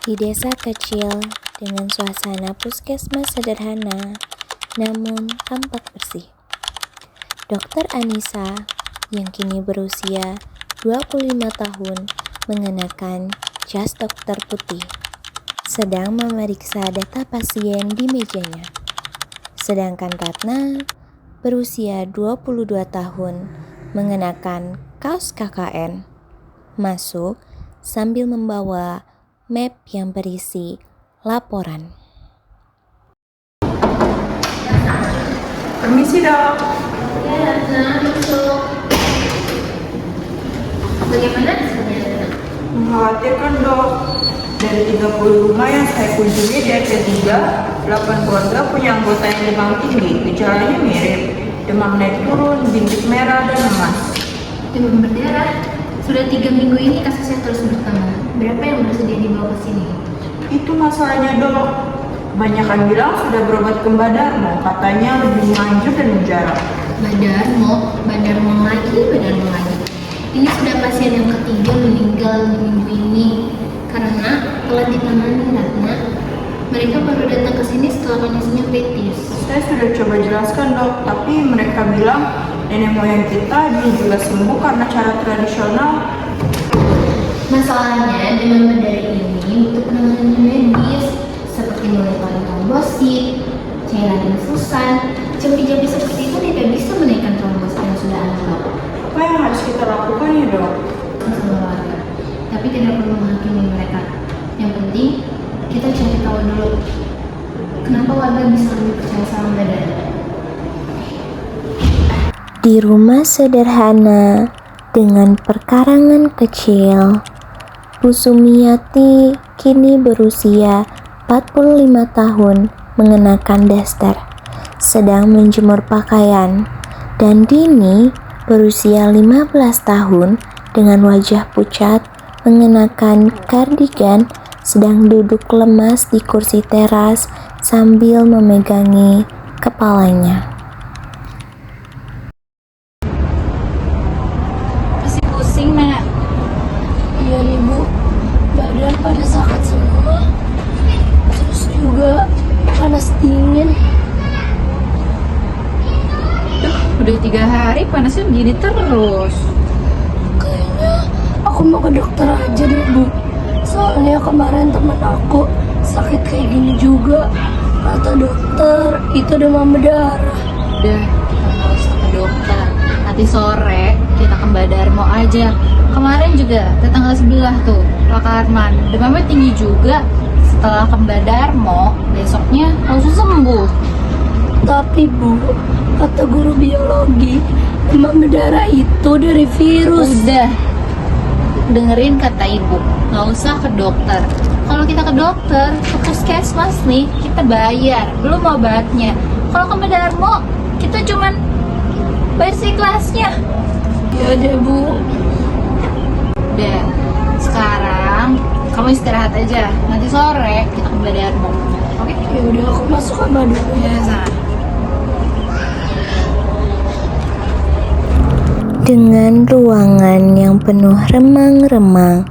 Di desa kecil dengan suasana puskesmas sederhana namun tampak bersih. Dokter Anissa yang kini berusia 25 tahun mengenakan jas dokter putih sedang memeriksa data pasien di mejanya. Sedangkan Ratna berusia 22 tahun mengenakan kaos KKN masuk sambil membawa map yang berisi laporan. Permisi dok. Ya, Ratna, masuk. Bagaimana sebenarnya? Mengkhawatirkan dok. Dari 30 rumah yang saya kunjungi di RT 3, 8 keluarga punya anggota yang demam tinggi. Gejalanya mirip, demam naik turun, bintik merah, dan lemas. Demam berdarah. Sudah 3 minggu ini kasusnya terus bertambah. Berapa yang bersedia dibawa ke sini? Itu masalahnya dok. Kebanyakan bilang sudah berobat ke Mbak Darmo, katanya lebih manjur dan mujarab. Badarmo lagi. Ini sudah pasien yang ketiga meninggal minggu ini karena telat ditangani, Ratna. Mereka baru datang ke sini setelah kondisinya kritis. Saya sudah coba jelaskan dok, tapi mereka bilang nenek moyang kita dulu juga sembuh karena cara tradisional. Masalahnya demam berdarah ini butuh penanganan medis seperti mengeluarkan trombosit, cairan infusan. Jampi-jampi seperti itu tidak bisa menaikkan trombosit yang sudah anjlok. Apa yang harus kita lakukan ya dok? Sama warga, tapi tidak perlu menghakimi mereka. Yang penting kita cari tahu dulu kenapa warga bisa lebih percaya sama badan. Di rumah sederhana dengan perkarangan kecil, Bu Sumiati kini berusia 45 tahun mengenakan daster, sedang menjemur pakaian, dan Dini berusia 15 tahun dengan wajah pucat mengenakan kardigan sedang duduk lemas di kursi teras sambil memegangi kepalanya. Masih pusing, Nak? Iya nih Bu, badan pada sakit semua. Terus juga panas dingin. Udah 3 hari panasnya begini terus. Kayaknya aku mau ke dokter aja deh Bu. Soalnya kemarin temen aku sakit kayak gini juga. Kata dokter itu demam berdarah. Udah, kita nggak usah ke dokter. Nanti sore kita ke Mbak Darmo aja. Kemarin juga tetangga sebelah tuh, Pak Arman, demamnya tinggi juga. Setelah ke Mbak Darmo, besoknya langsung sembuh. Tapi Bu, kata guru biologi, demam berdarah itu dari virus. Udah, dengerin kata ibu, nggak usah ke dokter. Kalau kita ke dokter, ke puskesmas nih, kita bayar, belum obatnya. Kalau ke Mbak Darmo, kita cuman bayar seikhlasnya. Ya deh Bu. Udah, sekarang kamu istirahat aja. Nanti sore kita ke Mbak Darmo. Oke? Ya udah aku masuk kamar dulu. Ya, sana. Dengan ruangan yang penuh remang-remang,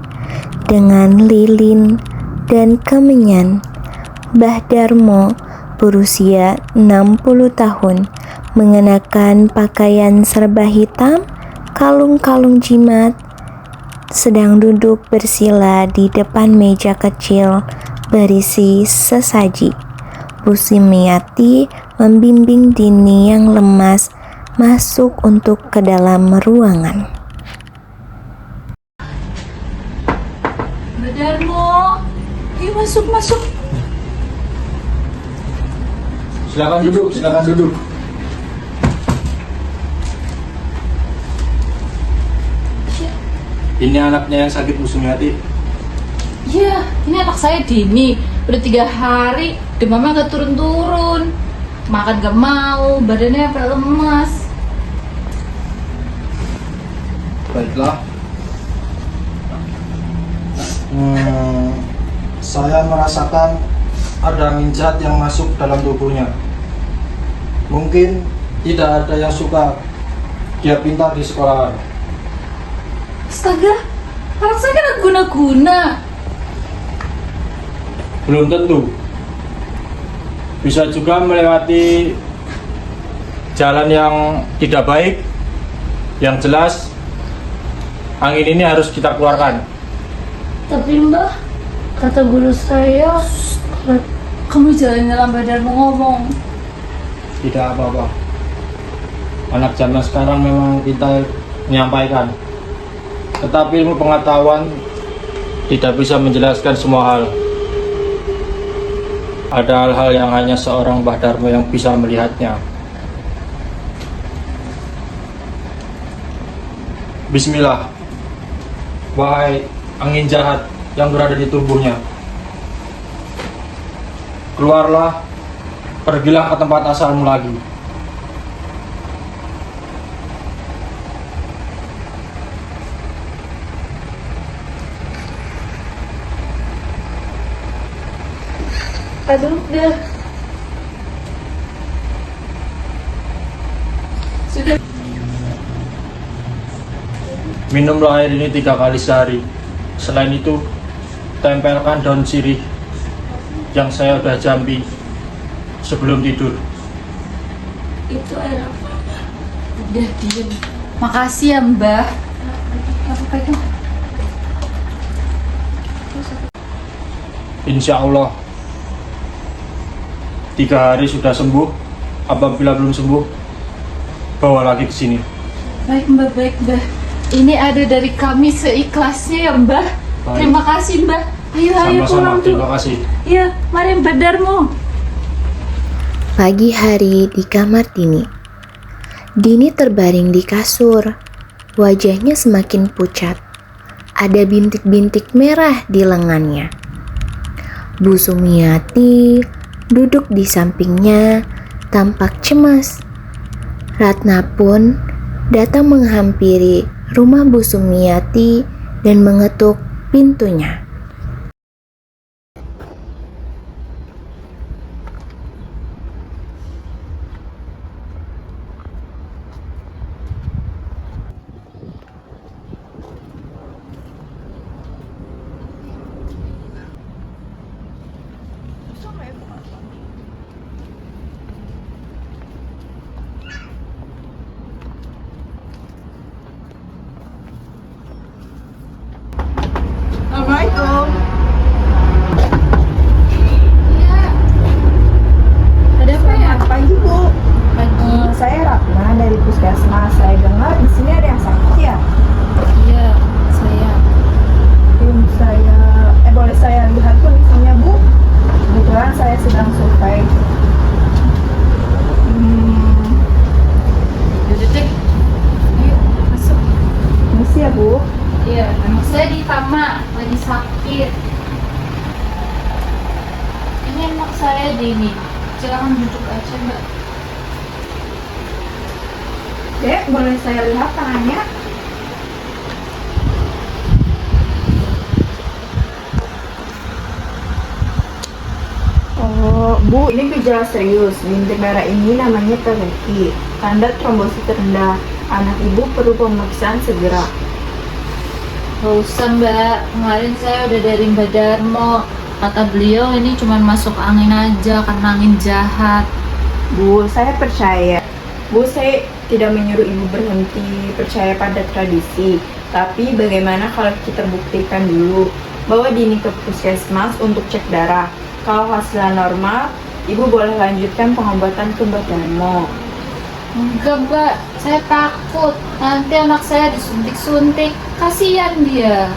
dengan lilin dan kemenyan, Mbah Darmo berusia 60 tahun mengenakan pakaian serba hitam, kalung-kalung jimat, sedang duduk bersila di depan meja kecil berisi sesaji. Bu Sumiati membimbing Dini yang lemas masuk untuk ke dalam ruangan. Mbak Darmo, yuk masuk. Silakan duduk. Ini anaknya yang sakit Bu Sumiati. Iya, ini anak saya Dini. Udah 3 hari, demamnya gak turun-turun. Makan gak mau, badannya sampai lemas. Baiklah. Saya merasakan ada angin jahat yang masuk dalam tubuhnya. Mungkin tidak ada yang suka dia pintar di sekolahan. Astaga, anak saya kan guna-guna. Belum tentu. Bisa juga melewati jalan yang tidak baik. Yang jelas, angin ini harus kita keluarkan. Tapi Mbah, kata guru saya, Kamu jangan nyerang Darmo ngomong. Tidak apa-apa. Anak zaman sekarang memang kita menyampaikan. Tetapi ilmu pengetahuan tidak bisa menjelaskan semua hal. Ada hal-hal yang hanya seorang Mbah Darmo yang bisa melihatnya. Bismillah. Wahai angin jahat yang berada di tubuhnya, keluarlah, pergilah ke tempat asalmu lagi. Aduh, udah. Sudah. Minumlah air ini 3 kali sehari. Selain itu, tempelkan daun sirih yang saya udah jampi sebelum tidur. itu air apa? Udah diem. Makasih ya Mbah. Apa pegang? Insya Allah 3 hari sudah sembuh. Apabila belum sembuh, bawa lagi ke sini. Baik Mbah, baik Mbah. Ini ada dari kami seikhlasnya ya Mbah. Baik. Terima kasih Mbah. Ayo, ayo Sama-sama, pulang tuh. terima kasih. Iya, mari Mbah Darmo. Pagi hari di kamar Dini. Dini terbaring di kasur. Wajahnya semakin pucat. Ada bintik-bintik merah di lengannya. Bu Sumiati duduk di sampingnya, tampak cemas. Ratna pun datang menghampiri rumah Bu Sumiati dan mengetuk pintunya. Assalamualaikum. Ada apa ya? Pagi Bu. Pagi. Saya Ratna dari Puskesmas. Saya dengar di sini ada yang sakit ya. Iya, saya. Boleh saya lihat kondisinya Bu? Kebetulan saya sedang survei. Yaudah deh. Ayo, masuk. Misi ya Bu. Iya, anak saya di Tama, lagi sakit. Ini anak saya Dini. Silakan duduk aja Mbak. Dek, boleh saya lihat tangannya? Oh, Bu, ini gejala serius. Bintik merah ini namanya Kazuki. Tanda trombosit rendah. Anak Ibu perlu pemeriksaan segera. Gak usah Mbak, kemarin saya udah dari Mbak Darmo. Kata beliau ini cuma masuk angin aja karena angin jahat. Bu, saya percaya. Bu, saya tidak menyuruh Ibu berhenti percaya pada tradisi. Tapi bagaimana kalau kita buktikan dulu bahwa Dini ke puskesmas untuk cek darah. Kalau hasilnya normal, Ibu boleh lanjutkan pengobatan ke Mbak Darmo. Enggak Mbak, saya takut nanti anak saya disuntik-suntik. Kasihan dia.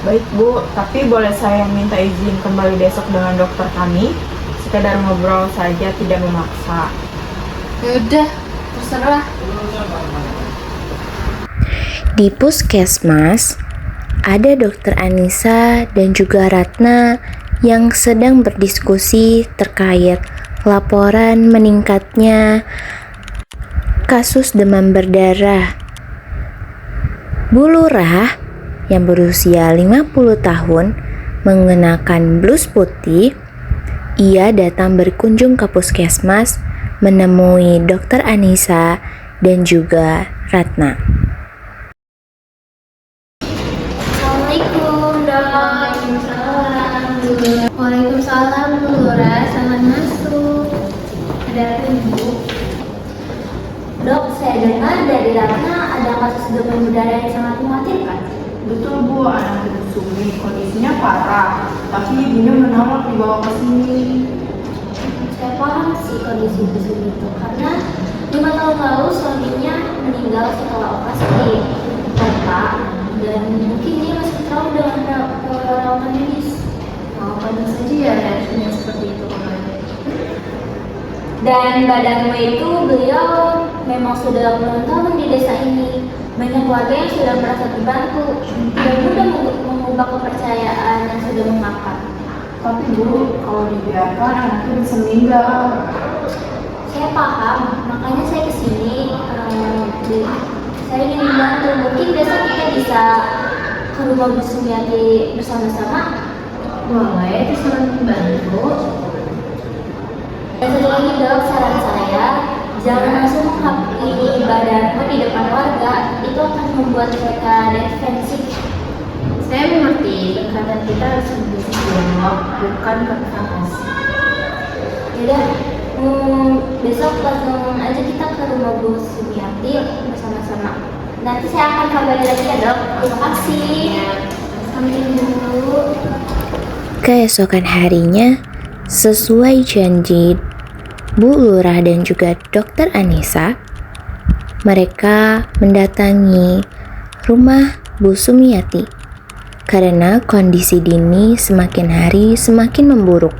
Baik Bu, tapi boleh saya minta izin kembali besok dengan dokter kami? Sekedar ngobrol saja, tidak memaksa. Yaudah, terserah. Di puskesmas, ada Dokter Anissa dan juga Ratna yang sedang berdiskusi terkait laporan meningkatnya kasus demam berdarah. Bu Lurah yang berusia 50 tahun mengenakan blus putih, ia datang berkunjung ke puskesmas menemui Dokter Anissa dan juga Ratna. Assalamualaikum, Dok. Waalaikumsalam. dari Ratna ada kasus demam berdarah yang sangat mengkhawatirkan. Betul Bu, anak ibu Sumi kondisinya parah, tapi ibunya menolak dibawa ke sini. Saya paham sih kondisi Bu Sumi itu karena 5 tahun lalu suaminya meninggal setelah operasi otak dan mungkin dia masih trauma dengan perawatan medis. Apa saja ya reaksinya seperti itu kemarin. Dan badanmu itu beliau memang sudah bertahun di desa ini. Banyak warga yang sudah merasa terbantu. Tidak mudah mengubah kepercayaan yang sudah mengakar. Tapi Bu, kalau dibiarkan anaknya bisa meninggal. Saya paham, makanya saya kesini. Saya ingin membantu. Mungkin besok kita bisa ke rumah Bu Sumiati bersama-sama. Boleh, terserah membantu. Dan satu lagi dok, saran saya, jangan langsung menghakimi badanmu di depan warga. Itu akan membuat mereka defensif. Saya mengerti, perkataan kita harus lebih dialog, bukan kekerasan. Yaudah, besok langsung aja kita ke rumah Bu Sumiati bersama-sama. Nanti saya akan kabari lagi ya dok. Terima kasih. Sampai dulu. Keesokan harinya, sesuai janji Bu Lurah dan juga Dokter Anissa, mereka mendatangi rumah Bu Sumiati karena kondisi Dini semakin hari semakin memburuk.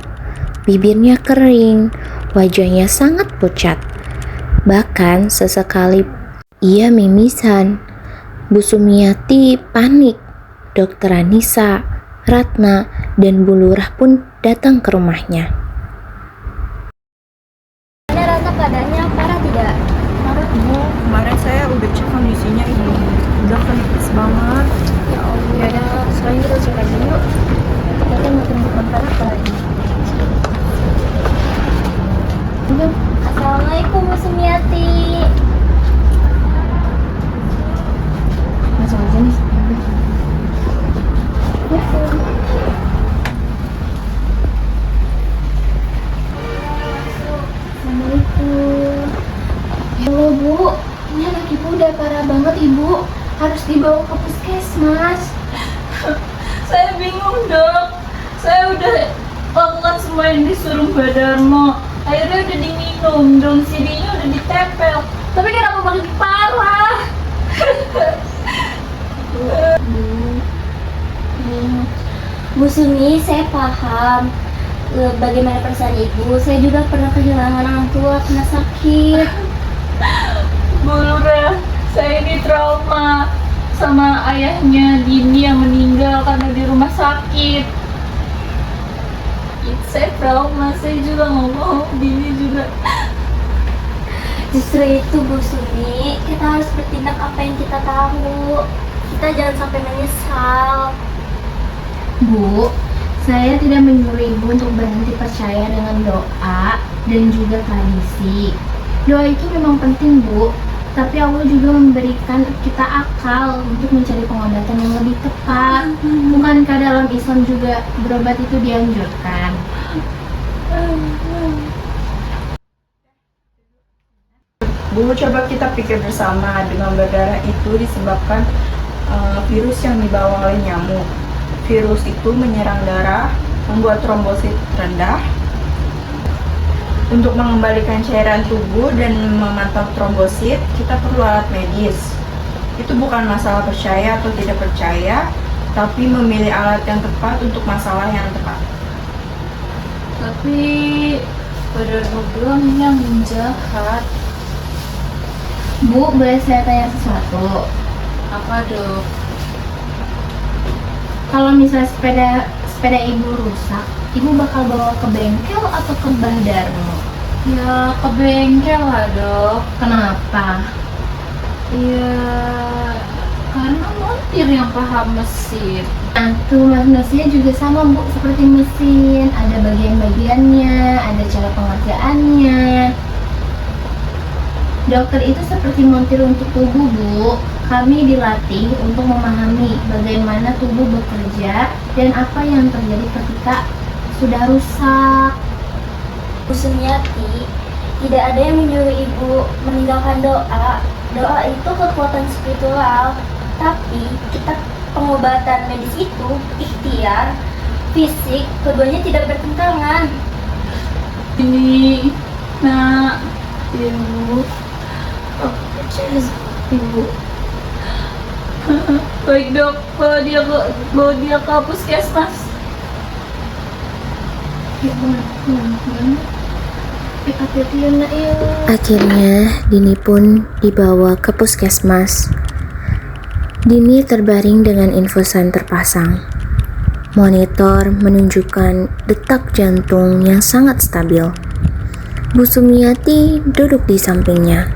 Bibirnya kering, wajahnya sangat pucat. Bahkan sesekali ia mimisan. Bu Sumiati panik. Dokter Anissa, Ratna, dan Bu Lurah pun datang ke rumahnya. Ada rasa keadaannya parah tidak? Parah Bu, kemarin saya udah cek kondisinya ini. Udah kritis banget. Ya Allah. Ya udah, sekarang kita cek aja yuk. Kita mau temukan parah lagi. Assalamualaikum Bu Sumiati. Masuk aja nih. Assalamualaikum. Halo Bu, ini anak ibu udah parah banget ibu, harus dibawa ke puskesmas. Saya bingung dok, saya udah lakukan semua yang disuruh Mbak Darmo. Airnya udah diminum, daun sirinya udah ditempel, tapi kenapa makin parah? Bu Sumi, saya paham bagaimana perasaan ibu. Saya juga pernah kehilangan orang tua kena sakit. Bu Lurah, saya ini trauma sama ayahnya Dini yang meninggal karena di rumah sakit. Saya trauma, saya juga nggak mau Dini juga. Justru itu Bu Sumi, kita harus bertindak apa yang kita tahu. Kita jangan sampai menyesal. Bu, saya tidak menyuruh ibu untuk berhenti percaya dengan doa dan juga tradisi. Doa itu memang penting Bu, tapi Allah juga memberikan kita akal untuk mencari pengobatan yang lebih tepat. Bukankah dalam Islam juga berobat itu dianjurkan? Bu, coba kita pikir bersama, demam berdarah itu disebabkan virus yang dibawa oleh nyamuk. Virus itu menyerang darah, membuat trombosit rendah. Untuk mengembalikan cairan tubuh dan memantau trombosit, kita perlu alat medis. Itu bukan masalah percaya atau tidak percaya, tapi memilih alat yang tepat untuk masalah yang tepat. Tapi Mbak Darmo bilang ini yang jahat. Bu, boleh saya tanya sesuatu? Apa dok? Kalau misalnya sepeda ibu rusak, ibu bakal bawa ke bengkel atau ke Mbah Darmo? Ya ke bengkel lah dok. Kenapa? Ya karena montir yang paham mesin. Nah, tuh manusia juga sama Bu, seperti mesin, ada bagian-bagiannya, ada cara pengerjaannya. Dokter itu seperti montir untuk tubuh Bu. Kami dilatih untuk memahami bagaimana tubuh bekerja dan apa yang terjadi ketika sudah rusak. Bu Sumiati, tidak ada yang menyuruh ibu meninggalkan doa Doa itu kekuatan spiritual, tapi kita pengobatan medis itu ikhtiar, fisik, keduanya tidak bertentangan. Ini, nak, ibu, Aku percaya sama ibu. baik dok, bawa dia ke puskesmas. Ya benar. Hati-hati ya nak ya. Akhirnya Dini pun dibawa ke puskesmas. Dini terbaring dengan infusan terpasang. Monitor menunjukkan detak jantung yang sangat stabil. Bu Sumiati duduk di sampingnya.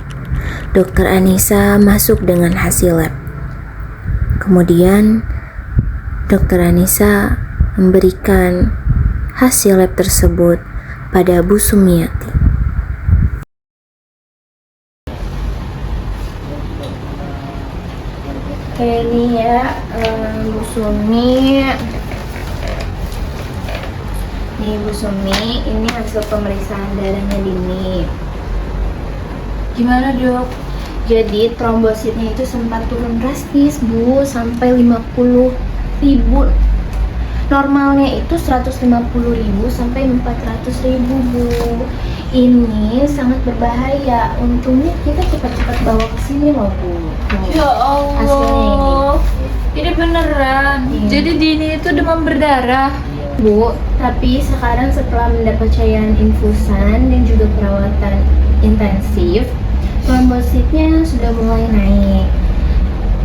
Dokter Anissa masuk dengan hasil lab. Kemudian Dokter Anissa memberikan hasil lab tersebut pada Bu Sumiati. Ini ya, Bu Sumi. Nih Bu Sumi, ini hasil pemeriksaan darahnya Dini. Gimana dok? Jadi trombositnya itu sempat turun drastis Bu, sampai 50.000. Normalnya itu 150.000 sampai 400.000 Bu. Ini sangat berbahaya. Untungnya kita cepat-cepat bawa ke sini loh Bu. Ya Allah, ini beneran. Iya. Jadi Dini itu demam berdarah. Bu, tapi sekarang setelah mendapat cairan infusan dan juga perawatan intensif, trombositnya sudah mulai naik.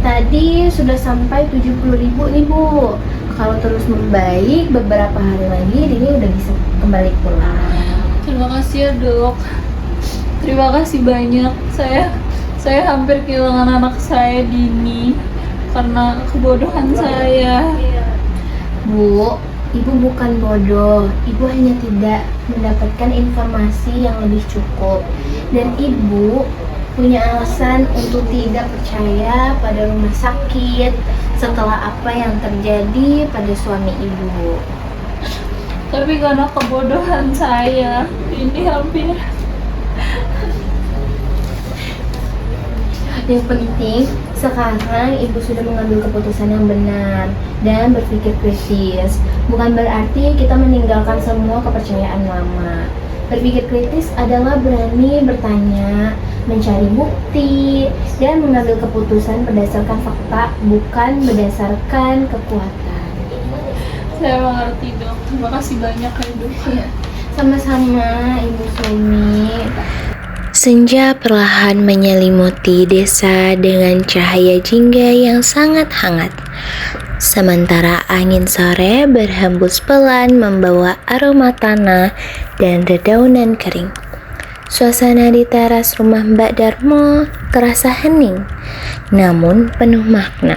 Tadi sudah sampai 70.000 nih Bu. Kalau terus membaik, beberapa hari lagi Dini udah bisa kembali pulang. Terima kasih ya dok. Terima kasih banyak. Saya hampir kehilangan anak saya Dini karena kebodohan saya. Bu, Ibu bukan bodoh. Ibu hanya tidak mendapatkan informasi yang lebih cukup. Dan Ibu punya alasan untuk tidak percaya pada rumah sakit setelah apa yang terjadi pada suami Ibu. Tapi karena kebodohan saya, ini hampir. Yang penting, sekarang Ibu sudah mengambil keputusan yang benar dan berpikir kritis. Bukan berarti kita meninggalkan semua kepercayaan lama. Berpikir kritis adalah berani bertanya, mencari bukti, dan mengambil keputusan berdasarkan fakta, bukan berdasarkan kekuatan. Saya mengerti dok. Terima kasih banyak ya dok. Sama-sama Ibu Sumi. Senja perlahan menyelimuti desa dengan cahaya jingga yang sangat hangat. Sementara angin sore berhembus pelan membawa aroma tanah dan dedaunan kering. Suasana di teras rumah Mbak Darmo terasa hening, namun penuh makna.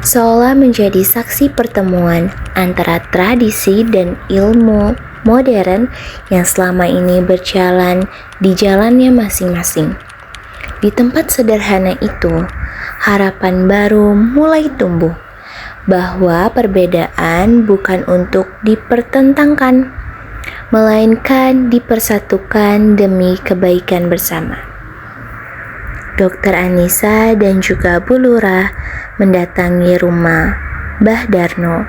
Seolah menjadi saksi pertemuan antara tradisi dan ilmu modern yang selama ini berjalan di jalannya masing-masing. Di tempat sederhana itu, harapan baru mulai tumbuh, bahwa perbedaan bukan untuk dipertentangkan, melainkan dipersatukan demi kebaikan bersama. Dokter Anissa dan juga Bu Lurah mendatangi rumah Mbah Darno.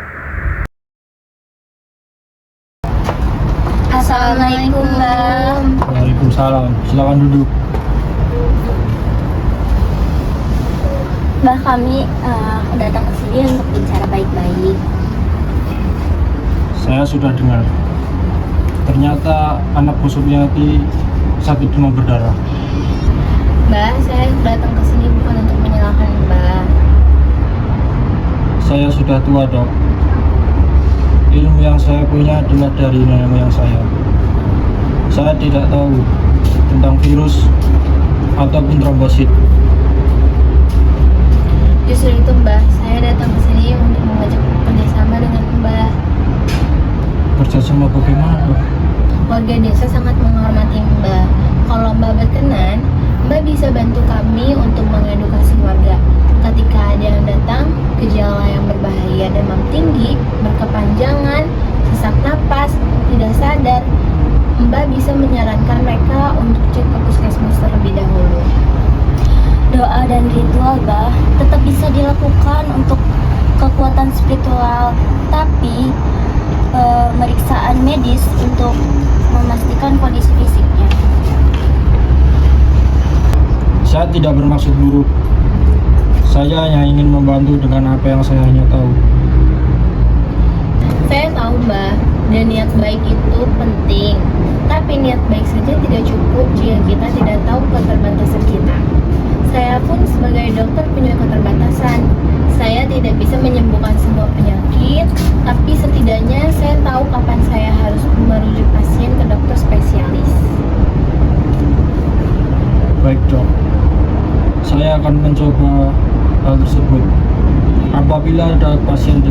Assalamualaikum Mbak. Waalaikumsalam. Silakan duduk. Mbak, kami datang ke sini untuk bicara baik-baik. Saya sudah dengar. Ternyata anak Bu Sumiati sakit demam berdarah. Mbak, saya datang ke sini bukan untuk menyalahkan Mbak. Saya sudah tua, Dok. Ilmu yang saya punya adalah dari nenek moyang saya. Saya tidak tahu tentang virus ataupun trombosit. Justru itu Mbak, saya datang ke sini untuk mengajak kerjasama dengan Mbak. Kerjasama bagaimana, Dok? Warga desa sangat menghormati Mbak. Kalau Mbak berkenan, Mbak bisa bantu kami untuk mengedukasi warga. Ketika ada yang datang, gejala yang berbahaya, demam tinggi, berkepanjangan, sesak napas, tidak sadar, Mbak bisa menyarankan mereka untuk cek ke puskesmas terlebih dahulu. doa dan ritual, bah, tetap bisa dilakukan untuk kekuatan spiritual, tapi pemeriksaan medis untuk memastikan kondisi fisiknya. Saya tidak bermaksud buruk. Saya hanya ingin membantu dengan apa yang saya hanya tahu. Saya tahu, Mbak, dan niat baik itu penting. Tapi niat baik saja tidak cukup jika kita tidak tahu keterbatasan kita. Saya pun sebagai dokter punya keterbatasan. Saya tidak bisa menyembuhkan semua penyakit, tapi setidaknya saya tahu kapan saya harus merujuk pasien ke dokter spesialis. Baik, Dok. Saya akan mencoba hal tersebut. Apabila ada pasien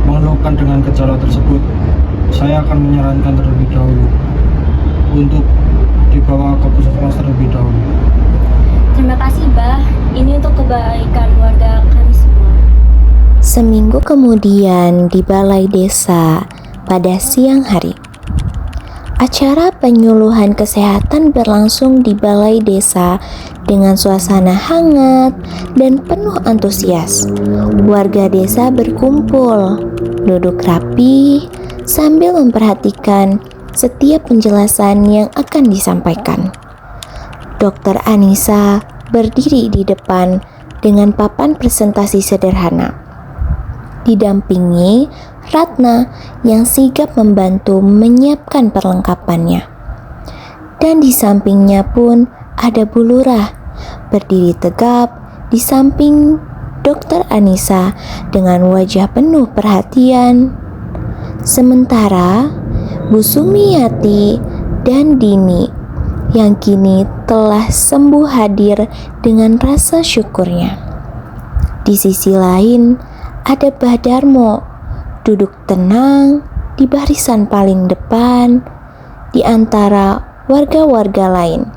mengeluhkan dengan gejala tersebut, saya akan menyarankan terlebih dahulu untuk dibawa ke puskesmas terlebih dahulu. Terima kasih, bah. Ini untuk kebaikan warga kami semua. Seminggu kemudian di balai desa pada siang hari, acara penyuluhan kesehatan berlangsung di balai desa dengan suasana hangat dan penuh antusias. Warga desa berkumpul, duduk rapi sambil memperhatikan setiap penjelasan yang akan disampaikan. Dr. Anissa berdiri di depan dengan papan presentasi sederhana. Didampingi Ratna yang sigap membantu menyiapkan perlengkapannya. Dan di sampingnya pun ada Bu Lurah berdiri tegap di samping Dr. Anissa dengan wajah penuh perhatian. Sementara Bu Sumiati dan Dini yang kini telah sembuh hadir dengan rasa syukurnya. Di sisi lain ada Mbah Darmo duduk tenang di barisan paling depan di antara warga-warga lain,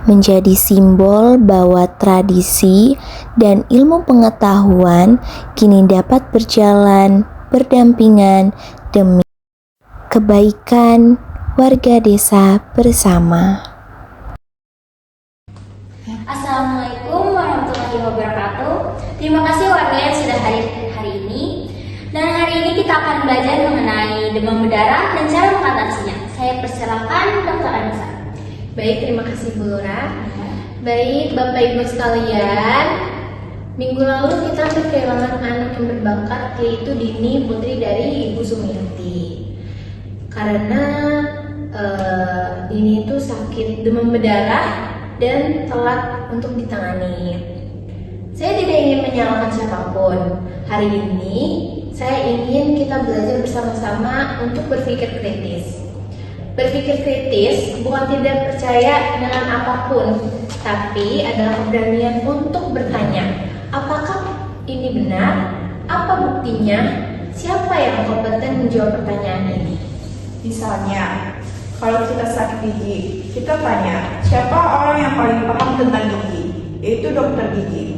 menjadi simbol bahwa tradisi dan ilmu pengetahuan kini dapat berjalan berdampingan demi kebaikan warga desa bersama. Assalamualaikum warahmatullahi wabarakatuh. Terima kasih warga yang sudah hadir hari ini. Dan hari ini kita akan belajar mengenai demam berdarah dan cara mengatasinya. Saya persilakan Dr. Anissa. Baik, terima kasih Bu Lura. Baik, Bapak Ibu sekalian, minggu lalu kita kehilangan anak yang berbakat, yaitu Dini, putri dari Ibu Sumiati. Karena Dini itu sakit demam berdarah dan telat untuk ditangani. Saya tidak ingin menyalahkan siapapun. Hari ini saya ingin kita belajar bersama-sama untuk berpikir kritis. Berpikir kritis bukan tidak percaya dengan apapun, tapi adalah keberanian untuk bertanya, apakah ini benar? Apa buktinya? Siapa yang kompeten menjawab pertanyaan ini? Misalnya, kalau kita sakit gigi, kita tanya, siapa orang yang paling paham tentang gigi? Yaitu dokter gigi.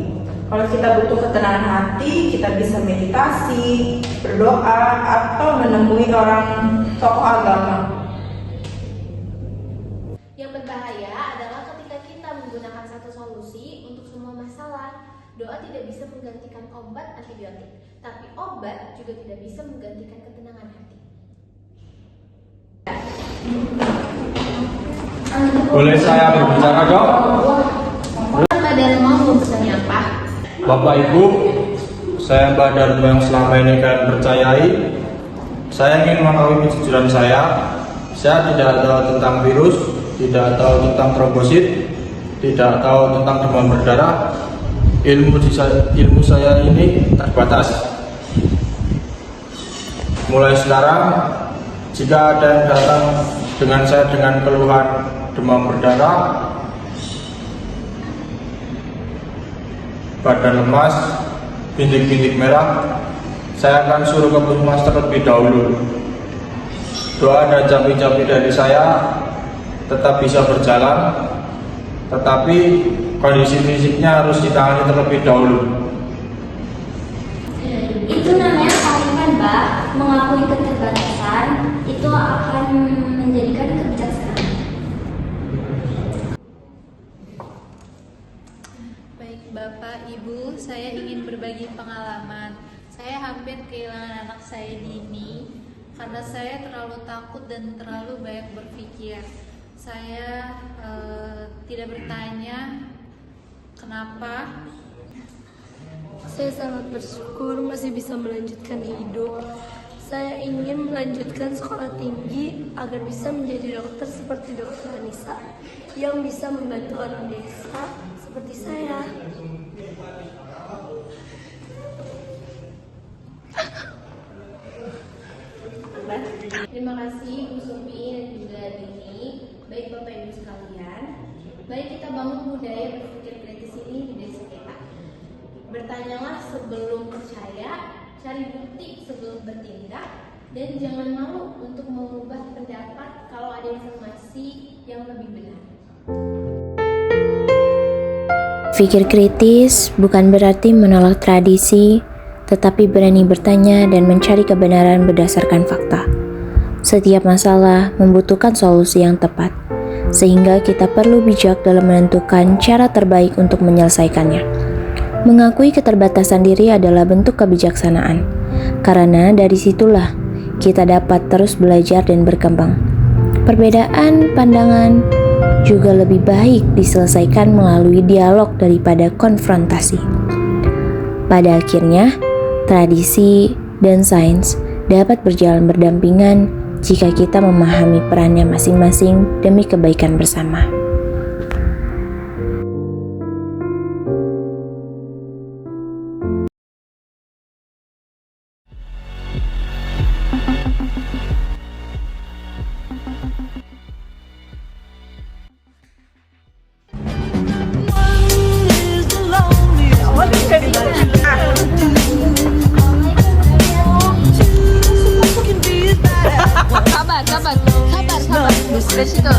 Kalau kita butuh ketenangan hati, kita bisa meditasi, berdoa, atau menemui orang tokoh agama. Yang berbahaya adalah ketika kita menggunakan satu solusi untuk semua masalah. Doa tidak bisa menggantikan obat antibiotik, tapi obat juga tidak bisa menggantikan ketenangan hati. Boleh saya berbicara, Dok? Mbak Darmo mau pesannya apa? Bapak Ibu, saya Mbah Darmo yang selama ini kalian percayai. Saya ingin mengakui kejujuran saya. Saya tidak tahu tentang virus, tidak tahu tentang trombosit, tidak tahu tentang demam berdarah. Ilmu saya ini terbatas. Mulai sekarang, jika ada yang datang dengan saya dengan keluhan demam berdarah, badan lemas, bintik-bintik merah, saya akan suruh ke puskesmas terlebih dahulu. Doa dan jampi-jampi dari saya tetap bisa berjalan, tetapi kondisi fisiknya harus ditangani terlebih dahulu. Itu namanya kearifan, Mbak. Mengakui keterbatasan itu akan menjadikan kebijaksanaan. saya dini karena saya terlalu takut dan terlalu banyak berpikir. Saya tidak bertanya kenapa. Saya sangat bersyukur masih bisa melanjutkan hidup. Saya ingin melanjutkan sekolah tinggi agar bisa menjadi dokter seperti Dokter Anissa yang bisa membantu orang desa seperti saya. Terima kasih Bu Supi dan juga Dini, baik Bapak Ibu sekalian. Mari kita bangun budaya berpikir kritis ini di desa kita. Bertanyalah sebelum percaya, cari bukti sebelum bertindak, dan jangan malu untuk mengubah pendapat kalau ada informasi yang lebih benar. Pikir kritis bukan berarti menolak tradisi, tetapi berani bertanya dan mencari kebenaran berdasarkan fakta. Setiap masalah membutuhkan solusi yang tepat, sehingga kita perlu bijak dalam menentukan cara terbaik untuk menyelesaikannya. Mengakui keterbatasan diri adalah bentuk kebijaksanaan, karena dari situlah kita dapat terus belajar dan berkembang. Perbedaan pandangan juga lebih baik diselesaikan melalui dialog daripada konfrontasi. Pada akhirnya, tradisi dan sains dapat berjalan berdampingan jika kita memahami perannya masing-masing demi kebaikan bersama. Sabar. Dari situ.